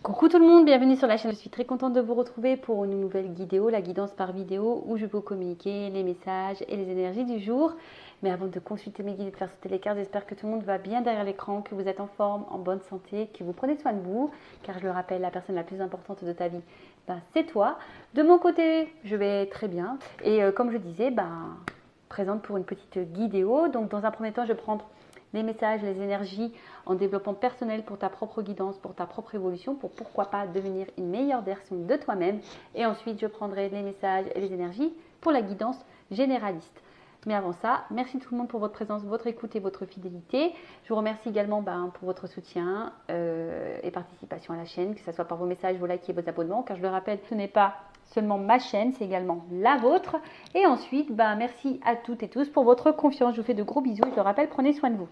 Coucou tout le monde, bienvenue sur la chaîne. Je suis très contente de vous retrouver pour une nouvelle vidéo, la guidance par vidéo, où je peux vous communiquer les messages et les énergies du jour. Mais avant de consulter mes guides et de faire sauter les cartes, j'espère que tout le monde va bien derrière l'écran, que vous êtes en forme, en bonne santé, que vous prenez soin de vous, car je le rappelle, la personne la plus importante de ta vie, c'est toi. De mon côté, je vais très bien. Et comme je disais, présente pour une petite vidéo. Donc dans un premier temps, je vais prendre les messages, les énergies en développement personnel pour ta propre guidance, pour ta propre évolution, pour pourquoi pas devenir une meilleure version de toi-même. Et ensuite, je prendrai les messages et les énergies pour la guidance généraliste. Mais avant ça, merci tout le monde pour votre présence, votre écoute et votre fidélité. Je vous remercie également pour votre soutien et participation à la chaîne, que ce soit par vos messages, vos likes et vos abonnements, car je le rappelle, ce n'est pas seulement ma chaîne, c'est également la vôtre. Et ensuite, merci à toutes et tous pour votre confiance. Je vous fais de gros bisous. Je le rappelle, prenez soin de vous.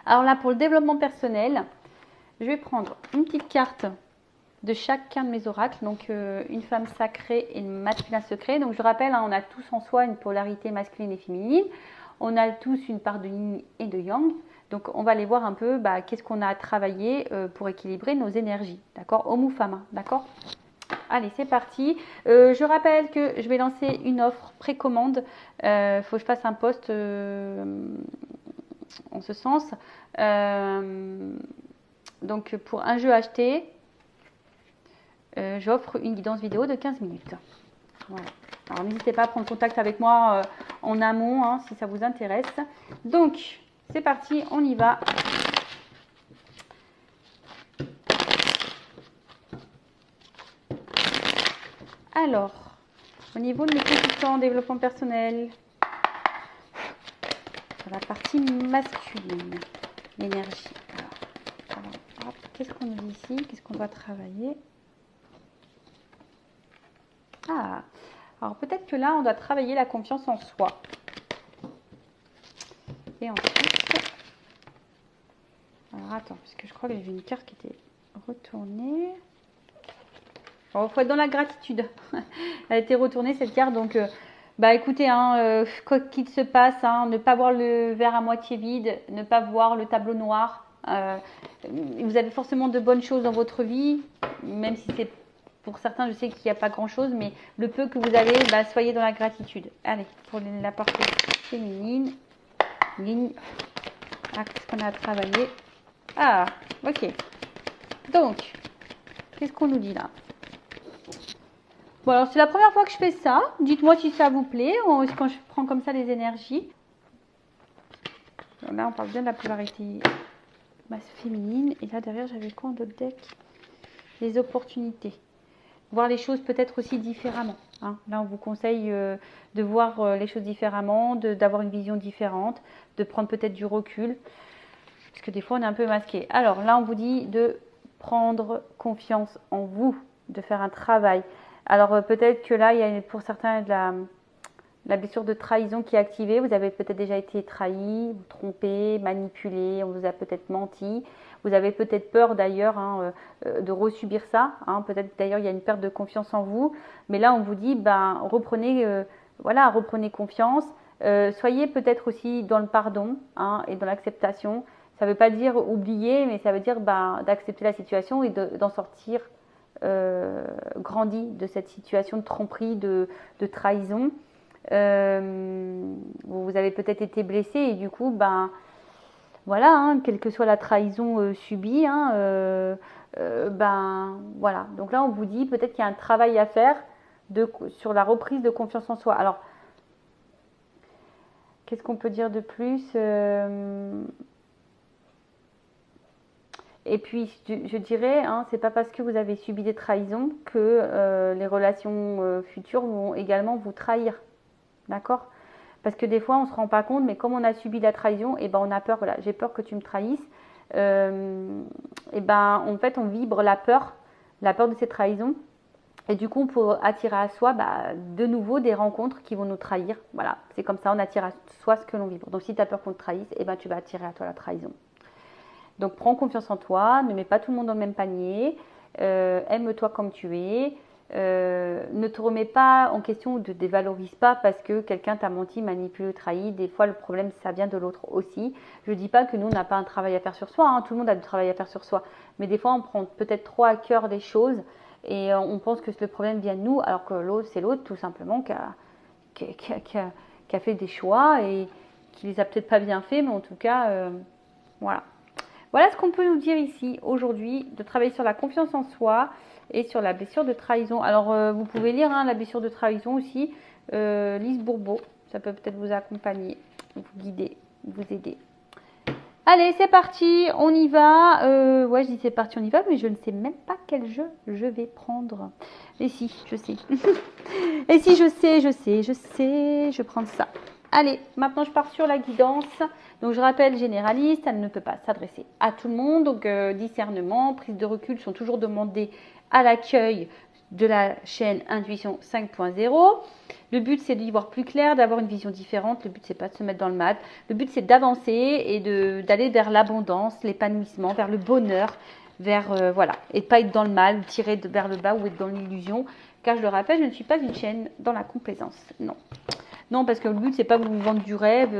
Alors là, pour le développement personnel, je vais prendre une petite carte de chacun de mes oracles. Donc, une femme sacrée et une masculin secret. Donc, je rappelle, on a tous en soi une polarité masculine et féminine. On a tous une part de yin et de yang. Donc, on va aller voir un peu qu'est-ce qu'on a à travailler pour équilibrer nos énergies. D'accord? Homme ou femme, d'accord? Allez, c'est parti. Je rappelle que je vais lancer une offre précommande. Il faut que je fasse un post en ce sens. Donc, pour un jeu acheté, j'offre une guidance vidéo de 15 minutes. Voilà. Alors, n'hésitez pas à prendre contact avec moi en amont si ça vous intéresse. Donc, c'est parti, on y va. Alors, au niveau de mes consultants en développement personnel, sur la partie masculine, l'énergie. Alors, qu'est-ce qu'on nous dit ici? Qu'est-ce qu'on doit travailler? Alors peut-être que là, on doit travailler la confiance en soi. Et ensuite, alors attends, parce que je crois que j'ai vu une carte qui était retournée. Il faut être dans la gratitude. Elle a été retournée cette carte, donc écoutez, quoi qu'il se passe, ne pas voir le verre à moitié vide, ne pas voir le tableau noir. Vous avez forcément de bonnes choses dans votre vie, même si c'est pour certains, je sais qu'il n'y a pas grand-chose, mais le peu que vous avez, soyez dans la gratitude. Allez, pour la partie féminine, ligne. Qu'est-ce qu'on a à travailler? Ok. Donc, qu'est-ce qu'on nous dit là? Bon, alors c'est la première fois que je fais ça. Dites-moi si ça vous plaît, quand je prends comme ça les énergies. Alors là, on parle bien de la polarité féminine. Et là, derrière, j'avais quoi en d'autres deck? Les opportunités. Voir les choses peut-être aussi différemment. Là, on vous conseille de voir les choses différemment, d'avoir une vision différente, de prendre peut-être du recul. Parce que des fois, on est un peu masqué. Alors là, on vous dit de prendre confiance en vous, de faire un travail. Alors peut-être que là, il y a pour certains de la blessure de trahison qui est activée. Vous avez peut-être déjà été trahi, trompé, manipulé, on vous a peut-être menti. Vous avez peut-être peur d'ailleurs de resubir ça. Peut-être d'ailleurs il y a une perte de confiance en vous. Mais là, on vous dit, reprenez confiance. Soyez peut-être aussi dans le pardon et dans l'acceptation. Ça ne veut pas dire oublier, mais ça veut dire d'accepter la situation et d'en sortir grandi de cette situation de tromperie, de trahison. Vous avez peut-être été blessé et du coup, quelle que soit la trahison subie, voilà. Donc là, on vous dit peut-être qu'il y a un travail à faire sur la reprise de confiance en soi. Alors, qu'est-ce qu'on peut dire de plus? Et puis, je dirais, c'est pas parce que vous avez subi des trahisons que les relations futures vont également vous trahir. D'accord? Parce que des fois, on ne se rend pas compte, mais comme on a subi la trahison, on a peur, voilà, j'ai peur que tu me trahisses. En fait, on vibre la peur de ces trahisons. Et du coup, on peut attirer à soi de nouveau des rencontres qui vont nous trahir. Voilà, c'est comme ça, on attire à soi ce que l'on vibre. Donc, si tu as peur qu'on te trahisse, tu vas attirer à toi la trahison. Donc, prends confiance en toi, ne mets pas tout le monde dans le même panier, aime-toi comme tu es, Ne te remets pas en question ou ne te dévalorise pas parce que quelqu'un t'a menti, manipulé, trahi. Des fois, le problème, ça vient de l'autre aussi. Je ne dis pas que nous, on n'a pas un travail à faire sur soi. Hein. Tout le monde a du travail à faire sur soi. Mais des fois, on prend peut-être trop à cœur les choses et on pense que le problème vient de nous, alors que l'autre, c'est l'autre tout simplement qui a fait des choix et qui les a peut-être pas bien fait, mais en tout cas, voilà. Voilà ce qu'on peut nous dire ici aujourd'hui, de travailler sur la confiance en soi et sur la blessure de trahison. Alors, vous pouvez lire la blessure de trahison aussi, Lise Bourbeau, ça peut peut-être vous accompagner, vous guider, vous aider. Allez, c'est parti, on y va. Ouais, je dis c'est parti, on y va, mais je ne sais même pas quel jeu je vais prendre. Et si, je sais. Et si, je sais, je vais prendre ça. Allez, maintenant je pars sur la guidance. Donc je rappelle, généraliste, elle ne peut pas s'adresser à tout le monde. Donc discernement, prise de recul sont toujours demandés à l'accueil de la chaîne Intuition 5.0. Le but c'est d'y voir plus clair, d'avoir une vision différente. Le but c'est pas de se mettre dans le mal. Le but c'est d'avancer et d'aller vers l'abondance, l'épanouissement, vers le bonheur, vers voilà, et pas être dans le mal, tirer vers le bas ou être dans l'illusion. Car je le rappelle, je ne suis pas une chaîne dans la complaisance. Non. Non, parce que le but, c'est pas de vous vendre du rêve,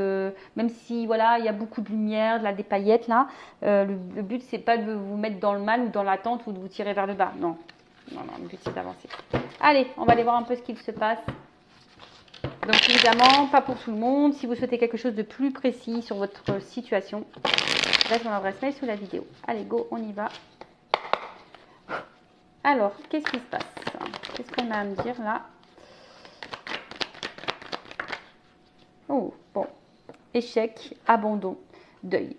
même si, voilà, il y a beaucoup de lumière, des paillettes, là. Le but, c'est pas de vous mettre dans le mal ou dans l'attente ou de vous tirer vers le bas. Non, non, non, le but, c'est d'avancer. Allez, on va aller voir un peu ce qu'il se passe. Donc, évidemment, pas pour tout le monde. Si vous souhaitez quelque chose de plus précis sur votre situation, laisse mon adresse mail sous la vidéo. Allez, go, on y va. Alors, qu'est-ce qui se passe? Qu'est-ce qu'on a à me dire, là? Oh, bon. Échec, abandon, deuil.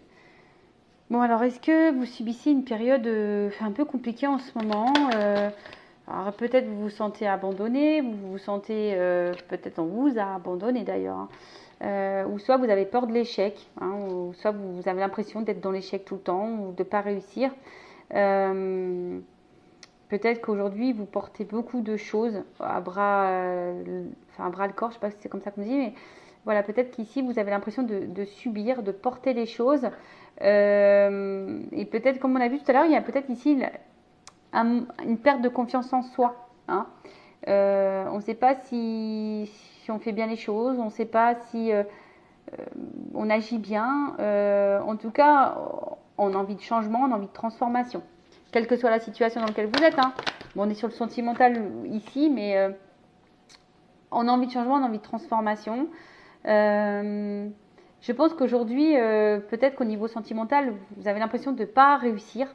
Bon, alors, est-ce que vous subissez une période un peu compliquée en ce moment? Alors, peut-être vous vous sentez abandonné, vous vous sentez, peut-être on vous a abandonné d'ailleurs, hein. Ou soit vous avez peur de l'échec, hein, ou soit vous avez l'impression d'être dans l'échec tout le temps, ou de ne pas réussir. Peut-être qu'aujourd'hui, vous portez beaucoup de choses à bras, à bras le corps, je ne sais pas si c'est comme ça qu'on dit, mais voilà, peut-être qu'ici, vous avez l'impression de subir, de porter les choses. Et peut-être, comme on a vu tout à l'heure, il y a peut-être ici une perte de confiance en soi. Hein. On ne sait pas si on fait bien les choses, on ne sait pas si on agit bien. En tout cas, on a envie de changement, on a envie de transformation. Quelle que soit la situation dans laquelle vous êtes. Hein. Bon, on est sur le sentimental ici, mais on a envie de changement, on a envie de transformation. Je pense qu'aujourd'hui, peut-être qu'au niveau sentimental, vous avez l'impression de ne pas réussir.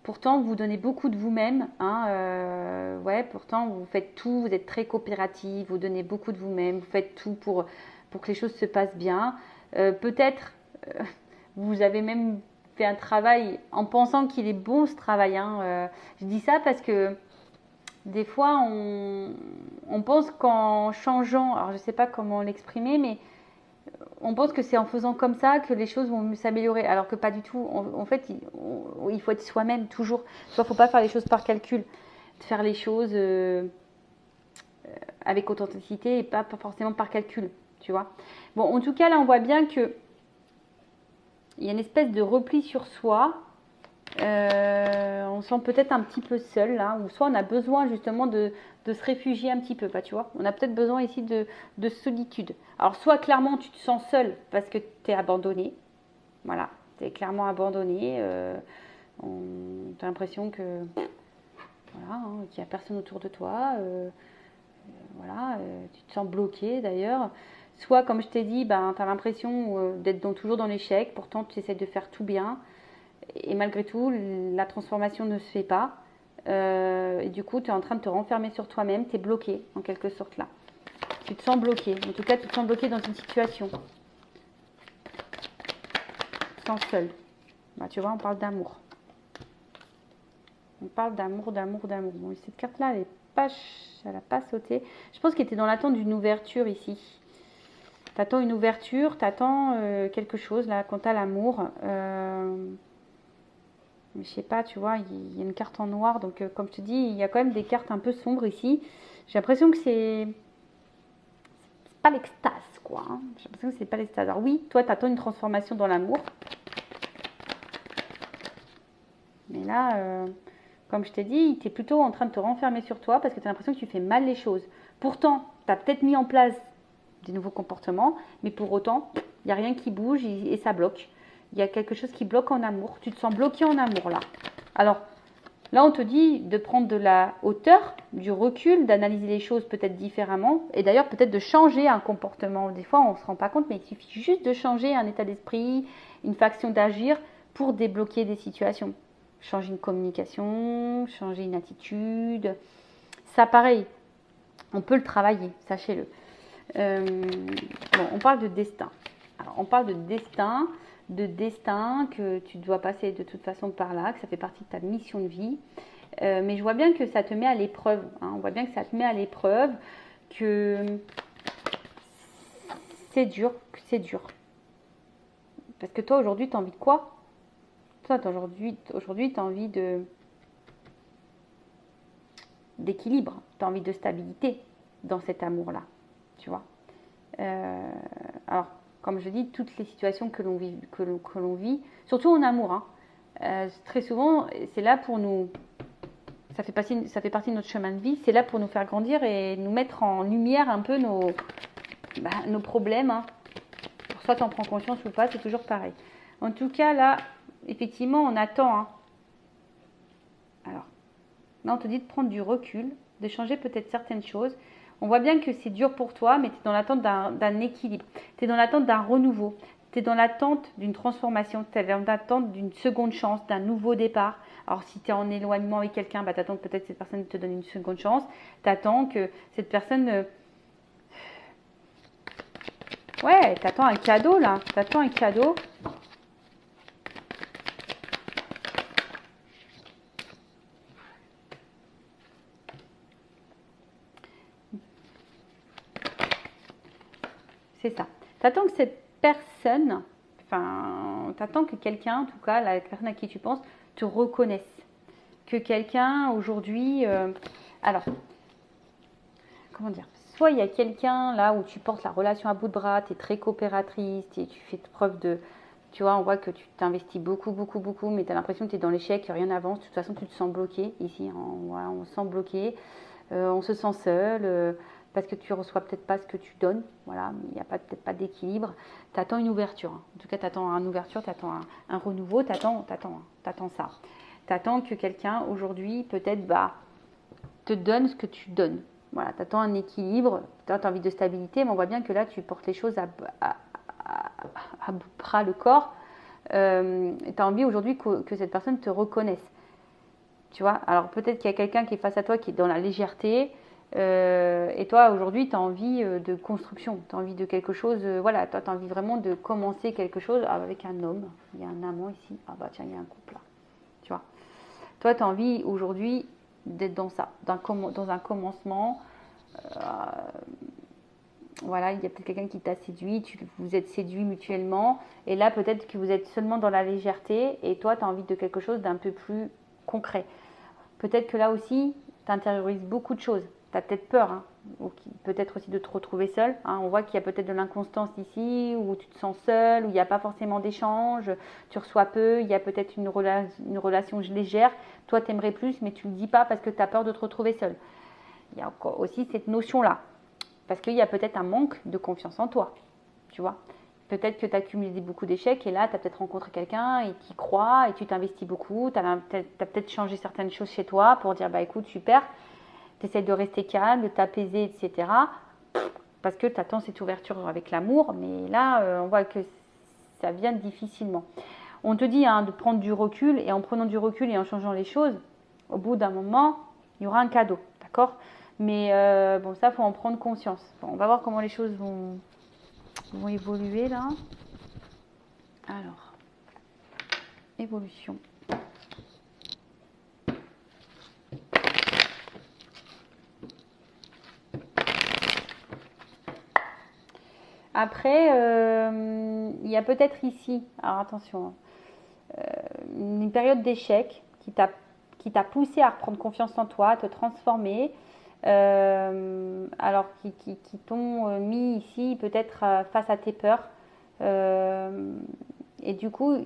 Pourtant, vous donnez beaucoup de vous-même. Hein, ouais, pourtant, vous faites tout, vous êtes très coopérative, vous donnez beaucoup de vous-même, vous faites tout pour que les choses se passent bien. Peut-être, vous avez même fait un travail en pensant qu'il est bon ce travail. Hein. Je dis ça parce que des fois, on pense qu'en changeant, alors je ne sais pas comment l'exprimer, mais on pense que c'est en faisant comme ça que les choses vont s'améliorer, alors que pas du tout. En fait, il faut être soi-même toujours. Il ne faut pas faire les choses par calcul, faire les choses avec authenticité et pas forcément par calcul, tu vois. Bon, en tout cas, là, on voit bien que il y a une espèce de repli sur soi. On se sent peut-être un petit peu seul, là, ou soit on a besoin justement de se réfugier un petit peu, tu vois. On a peut-être besoin ici de solitude. Alors, soit clairement tu te sens seul parce que tu es abandonné. Voilà, tu es clairement abandonné. Tu as l'impression que voilà, hein, qu'il n'y a personne autour de toi. Voilà, tu te sens bloqué d'ailleurs. Soit, comme je t'ai dit, ben, tu as l'impression d'être toujours dans l'échec. Pourtant, tu essaies de faire tout bien. Et malgré tout, la transformation ne se fait pas. Et du coup, tu es en train de te renfermer sur toi-même. Tu es bloqué, en quelque sorte, là. Tu te sens bloqué. En tout cas, tu te sens bloqué dans une situation. Tu te sens seul. Bah, tu vois, on parle d'amour. On parle d'amour, d'amour, d'amour. Bon, cette carte-là, elle n'a pas sauté. Je pense qu'elle était dans l'attente d'une ouverture ici. Tu attends une ouverture, tu attends quelque chose, là, quant à l'amour. Mais je sais pas, tu vois, il y a une carte en noir. Donc, comme je te dis, il y a quand même des cartes un peu sombres ici. J'ai l'impression que c'est pas l'extase, quoi. Hein. J'ai l'impression que c'est pas l'extase. Alors oui, toi, tu attends une transformation dans l'amour. Mais là, Comme je t'ai dit, tu es plutôt en train de te renfermer sur toi parce que tu as l'impression que tu fais mal les choses. Pourtant, tu as peut-être mis en place des nouveaux comportements, mais pour autant, il n'y a rien qui bouge et ça bloque. Il y a quelque chose qui bloque en amour. Tu te sens bloqué en amour là. Alors, là, on te dit de prendre de la hauteur, du recul, d'analyser les choses peut-être différemment et d'ailleurs peut-être de changer un comportement. Des fois, on ne se rend pas compte, mais il suffit juste de changer un état d'esprit, une façon d'agir pour débloquer des situations. Changer une communication, changer une attitude. Ça, pareil, on peut le travailler, sachez-le. Bon, on parle de destin. Alors, on parle de destin que tu dois passer de toute façon par là, que ça fait partie de ta mission de vie. Mais je vois bien que ça te met à l'épreuve. Hein. On voit bien que ça te met à l'épreuve, que c'est dur, Parce que toi, aujourd'hui, tu as envie de quoi? Toi, aujourd'hui, tu as envie d'équilibre, tu as envie de stabilité dans cet amour-là, tu vois. Alors, comme je dis, toutes les situations que l'on vit, surtout en amour, hein, très souvent, c'est là pour nous, ça fait partie de notre chemin de vie, c'est là pour nous faire grandir et nous mettre en lumière un peu nos problèmes. Hein. Soit tu en prends conscience ou pas, c'est toujours pareil. En tout cas, là, effectivement, on attend. Hein. Alors, là, on te dit de prendre du recul, de changer peut-être certaines choses. On voit bien que c'est dur pour toi, mais tu es dans l'attente d'un équilibre. Tu es dans l'attente d'un renouveau. Tu es dans l'attente d'une transformation. Tu es dans l'attente d'une seconde chance, d'un nouveau départ. Alors, si tu es en éloignement avec quelqu'un, bah, tu attends que peut-être cette personne te donne une seconde chance. Tu attends que cette personne... Ouais, tu attends un cadeau, là. Tu attends un cadeau. C'est ça. Tu attends que cette personne, enfin, tu attends que quelqu'un, en tout cas, la personne à qui tu penses, te reconnaisse. Que quelqu'un, aujourd'hui... alors, comment dire? Soit il y a quelqu'un là où tu portes la relation à bout de bras, tu es très coopératrice, tu fais preuve de... Tu vois, on voit que tu t'investis beaucoup, mais tu as l'impression que tu es dans l'échec, que rien n'avance. De toute façon, tu te sens bloqué ici. Hein, voilà, on se sent bloqué, on se sent seul. Parce que tu ne reçois peut-être pas ce que tu donnes, voilà, il n'y a peut-être pas d'équilibre. Tu attends une ouverture, hein. En tout cas tu attends une ouverture, tu attends un renouveau, tu attends ça. Tu attends que quelqu'un aujourd'hui peut-être te donne ce que tu donnes. Voilà, tu attends un équilibre, tu as envie de stabilité, mais on voit bien que là tu portes les choses à bout de bras le corps. Tu as envie aujourd'hui que cette personne te reconnaisse. Tu vois, alors peut-être qu'il y a quelqu'un qui est face à toi qui est dans la légèreté. Et toi, aujourd'hui, tu as envie de construction, tu as envie de quelque chose, voilà, toi, tu as envie vraiment de commencer quelque chose avec un homme. Il y a un amant ici, ah bah tiens, il y a un couple là, tu vois. Toi, tu as envie aujourd'hui d'être dans ça, dans un commencement. Voilà, il y a peut-être quelqu'un qui t'a séduit, vous êtes séduits mutuellement, et là, peut-être que vous êtes seulement dans la légèreté, et toi, tu as envie de quelque chose d'un peu plus concret. Peut-être que là aussi, tu intériorises beaucoup de choses. Tu as peut-être peur, hein, peut-être aussi de te retrouver seul. Hein. On voit qu'il y a peut-être de l'inconstance ici, où tu te sens seul, où il n'y a pas forcément d'échange, tu reçois peu, il y a peut-être une relation légère. Toi, tu aimerais plus, mais tu ne le dis pas parce que tu as peur de te retrouver seul. Il y a encore aussi cette notion-là, parce qu'il y a peut-être un manque de confiance en toi, tu vois. Peut-être que tu as cumulé beaucoup d'échecs et là, tu as peut-être rencontré quelqu'un et qui croit et tu t'investis beaucoup. Tu as peut-être changé certaines choses chez toi pour dire, bah écoute, super, tu essaies de rester calme, de t'apaiser, etc. Parce que tu attends cette ouverture avec l'amour, mais là, on voit que ça vient difficilement. On te dit de prendre du recul et en prenant du recul et en changeant les choses, au bout d'un moment, il y aura un cadeau, d'accord? Mais bon, ça, il faut en prendre conscience. Bon, on va voir comment les choses vont évoluer là. Alors, évolution. Après, il y a peut-être ici, alors attention, une période d'échec qui t'a poussé à reprendre confiance en toi, à te transformer, alors qui t'ont mis ici peut-être face à tes peurs, et du coup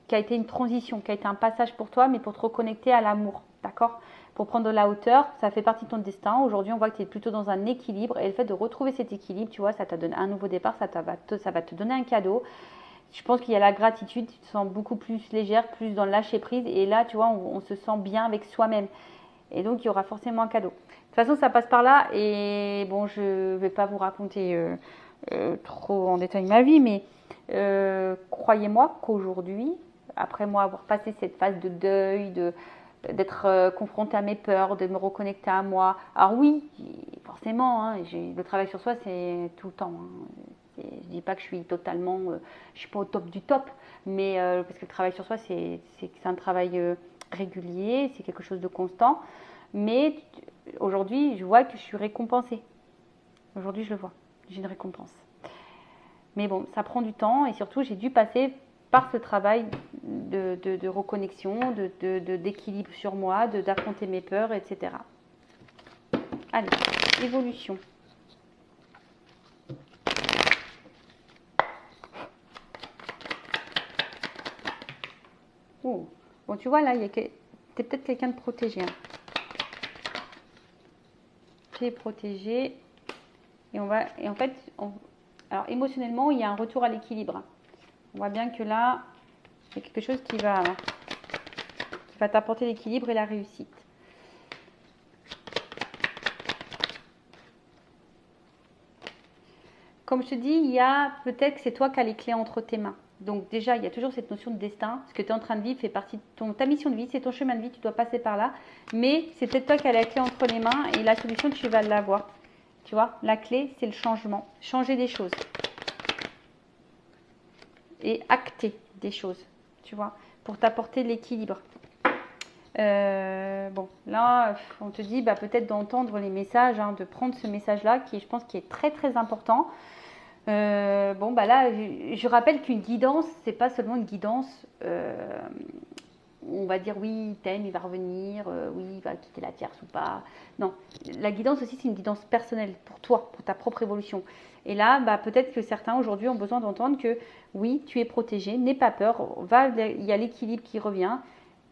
qui a été une transition, qui a été un passage pour toi, mais pour te reconnecter à l'amour, d'accord ? d'accord? Pour prendre de la hauteur, ça fait partie de ton destin. Aujourd'hui, on voit que tu es plutôt dans un équilibre et le fait de retrouver cet équilibre, tu vois, ça te donne un nouveau départ, ça va te donner un cadeau. Je pense qu'il y a la gratitude, tu te sens beaucoup plus légère, plus dans le lâcher prise et là, tu vois, on se sent bien avec soi-même. Et donc, il y aura forcément un cadeau. De toute façon, ça passe par là et bon, je ne vais pas vous raconter trop en détail ma vie, mais croyez-moi qu'aujourd'hui, après moi avoir passé cette phase de deuil, d'être confrontée à mes peurs, de me reconnecter à moi. Alors oui, forcément, hein, le travail sur soi, c'est tout le temps. Hein. Je dis pas que je suis totalement, je suis pas au top du top, mais parce que le travail sur soi, c'est un travail régulier, c'est quelque chose de constant. Mais aujourd'hui, je vois que je suis récompensée. Aujourd'hui, je le vois, j'ai une récompense. Mais bon, ça prend du temps et surtout, j'ai dû passer par ce travail de reconnexion, d'équilibre sur moi, d'affronter mes peurs, etc. Allez, évolution. Oh. Bon, tu vois là, t'es peut-être quelqu'un de protégé. Hein. Tu es protégé. Et en fait, alors émotionnellement, il y a un retour à l'équilibre. On voit bien que là, il y a quelque chose qui va t'apporter l'équilibre et la réussite. Comme je te dis, il y a peut-être que c'est toi qui as les clés entre tes mains. Donc déjà, il y a toujours cette notion de destin. Ce que tu es en train de vivre fait partie de ta mission de vie, c'est ton chemin de vie, tu dois passer par là. Mais c'est peut-être toi qui as la clé entre les mains et la solution, tu vas l'avoir. Tu vois, la clé, c'est le changement. Changer des choses. Et acter des choses, tu vois, pour t'apporter l'équilibre. Bon, là, on te dit peut-être d'entendre les messages, hein, de prendre ce message-là, qui je pense qui est très très important. Bon, là, je rappelle qu'une guidance, c'est pas seulement une guidance. On va dire oui, il t'aime, il va revenir, oui, il va quitter la tierce ou pas. Non, la guidance aussi, c'est une guidance personnelle pour toi, pour ta propre évolution. Et là, peut-être que certains aujourd'hui ont besoin d'entendre que oui, tu es protégé, n'aie pas peur, il y a l'équilibre qui revient,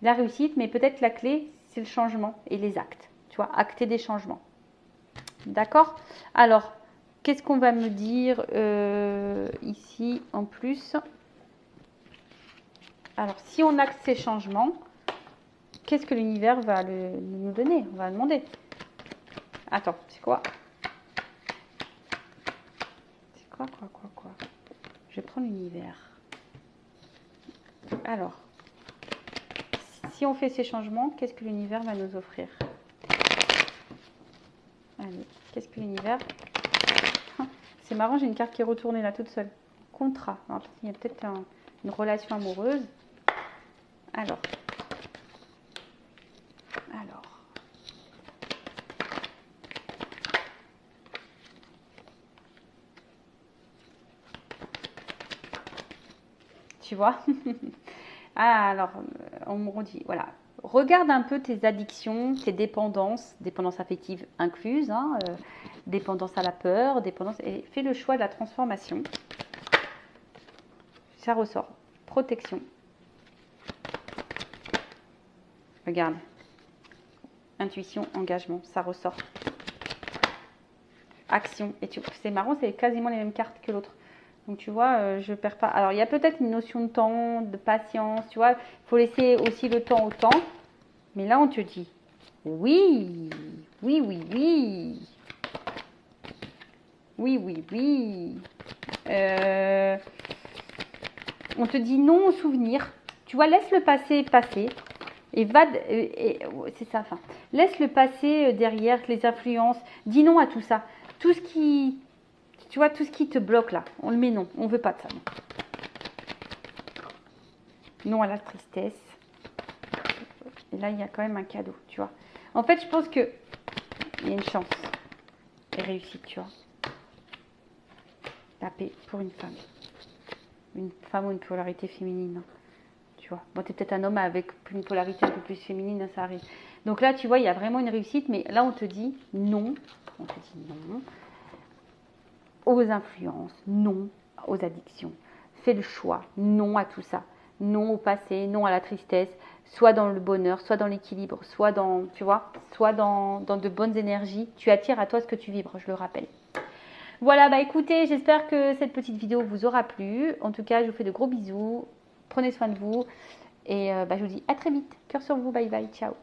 la réussite, mais peut-être la clé, c'est le changement et les actes. Tu vois, acter des changements. D'accord? Alors, qu'est-ce qu'on va me dire ici en plus? Alors, si on acte ces changements, qu'est-ce que l'univers va nous donner? On va demander. Attends, c'est quoi? C'est quoi? Je vais prendre l'univers. Alors, si on fait ces changements, qu'est-ce que l'univers va nous offrir? Allez, qu'est-ce que l'univers... C'est marrant, j'ai une carte qui est retournée là toute seule. Contrat. Alors, il y a peut-être une relation amoureuse. Alors. Tu vois. Alors, on me dit, voilà. Regarde un peu tes addictions, tes dépendances affectives incluses, hein, dépendance à la peur, et fais le choix de la transformation. Ça ressort. Protection. Regarde. Intuition, engagement, ça ressort. Action. Et c'est marrant, c'est quasiment les mêmes cartes que l'autre. Donc tu vois, je perds pas. Alors il y a peut-être une notion de temps, de patience, tu vois. Il faut laisser aussi le temps au temps. Mais là, on te dit, oui, oui, oui, oui. Oui, oui, oui. On te dit non au souvenir. Tu vois, laisse le passé passer. Et c'est ça, enfin. Laisse le passé derrière, les influences. Dis non à tout ça. Tout ce qui... Tu vois, tout ce qui te bloque là, on le met non. On ne veut pas de ça. Non à la tristesse. Et là, il y a quand même un cadeau, tu vois. En fait, je pense que il y a une chance et réussite, tu vois. La paix pour une femme. Une femme ou une polarité féminine, tu vois. Bon, tu es peut-être un homme avec une polarité un peu plus féminine, ça arrive. Donc là, tu vois, il y a vraiment une réussite, mais là, on te dit non. On te dit non aux influences, non aux addictions. Fais le choix, non à tout ça. Non au passé, non à la tristesse. soit dans le bonheur, soit dans l'équilibre, soit dans, tu vois, soit dans de bonnes énergies. Tu attires à toi ce que tu vibres, je le rappelle. Voilà, bah écoutez, j'espère que cette petite vidéo vous aura plu. En tout cas, je vous fais de gros bisous. Prenez soin de vous. Et je vous dis à très vite. Cœur sur vous, bye bye, ciao.